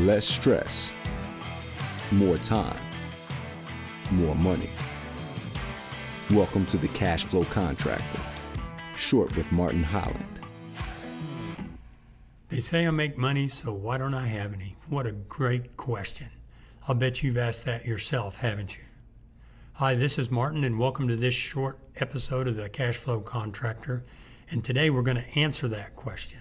less stress, more time, more money. Welcome to the Cashflow Contractor, short with Martin Holland. They say I make money, so why don't I have any? What a great question. I'll bet you've asked that yourself, haven't you? Hi, this is Martin, and welcome to this short episode of the Cashflow Contractor. And today we're going to answer that question.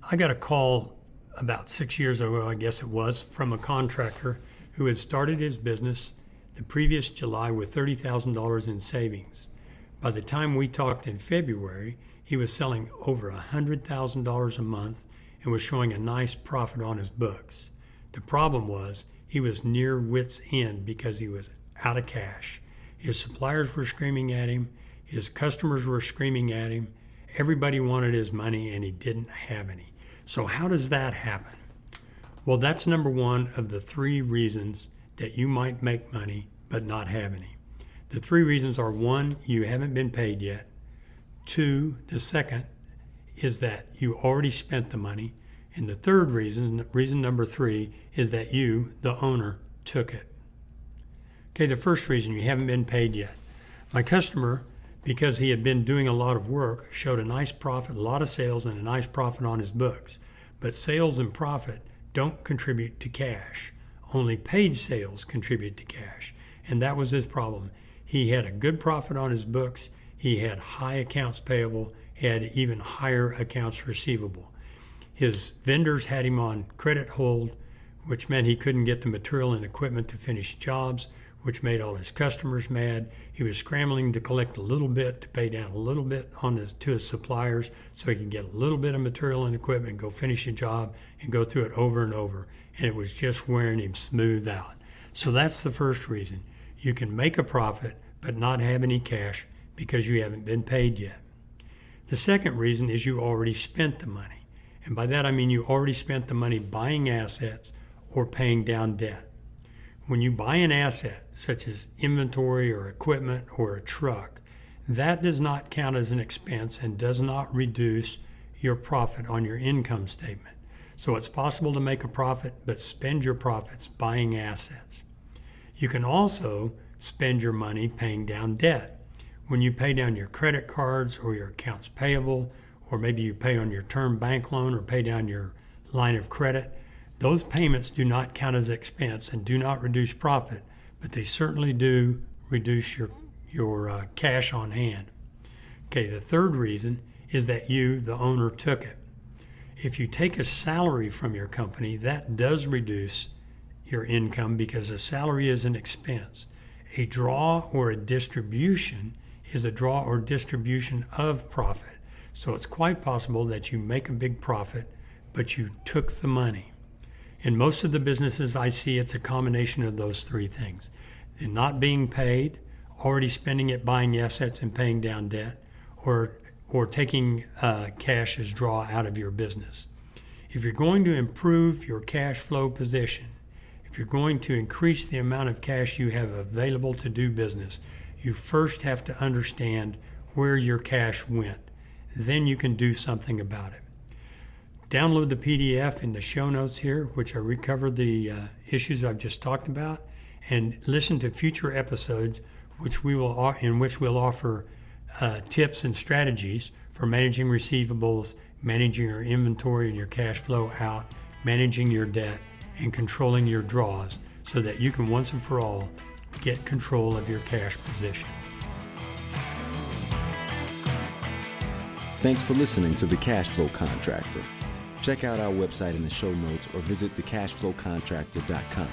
I got a call about 6 years ago, I guess it was, from a contractor who had started his business the previous July with $30,000 in savings. By the time we talked in February, he was selling over $100,000 a month and was showing a nice profit on his books. The problem was he was near wit's end because he was out of cash. His suppliers were screaming at him. His customers were screaming at him. Everybody wanted his money and he didn't have any. So how does that happen? Well, that's number one of the three reasons that you might make money but not have any. The three reasons are: one, you haven't been paid yet. Two, the second is that you already spent the money. And the third reason number three, is that you, the owner, took it. Okay, the first reason, you haven't been paid yet. My customer, because he had been doing a lot of work, showed a nice profit, a lot of sales, and a nice profit on his books. But sales and profit don't contribute to cash. Only paid sales contribute to cash. And that was his problem. He had a good profit on his books. He had high accounts payable. He had even higher accounts receivable. His vendors had him on credit hold, which meant he couldn't get the material and equipment to finish jobs, which made all his customers mad. He was scrambling to collect a little bit to pay down a little bit to his suppliers so he could get a little bit of material and equipment and go finish a job and go through it over and over. And it was just wearing him smooth out. So that's the first reason. You can make a profit but not have any cash because you haven't been paid yet. The second reason is you already spent the money. And by that I mean you already spent the money buying assets or paying down debt. When you buy an asset, such as inventory or equipment or a truck, that does not count as an expense and does not reduce your profit on your income statement. So it's possible to make a profit, but spend your profits buying assets. You can also spend your money paying down debt. When you pay down your credit cards or your accounts payable, or maybe you pay on your term bank loan or pay down your line of credit, those payments do not count as expense and do not reduce profit, but they certainly do reduce your cash on hand. Okay, the third reason is that you, the owner, took it. If you take a salary from your company, that does reduce your income because a salary is an expense. A draw or a distribution is a draw or distribution of profit. So it's quite possible that you make a big profit, but you took the money. In most of the businesses I see, it's a combination of those three things. And not being paid, already spending it buying assets and paying down debt, or taking cash as draw out of your business. If you're going to improve your cash flow position, if you're going to increase the amount of cash you have available to do business, you first have to understand where your cash went. Then you can do something about it. Download the PDF in the show notes here, which I recover the issues I've just talked about, and listen to future episodes in which we'll offer tips and strategies for managing receivables, managing your inventory and your cash flow out, managing your debt, and controlling your draws so that you can once and for all get control of your cash position. Thanks for listening to the Cashflow Contractor. Check out our website in the show notes or visit thecashflowcontractor.com.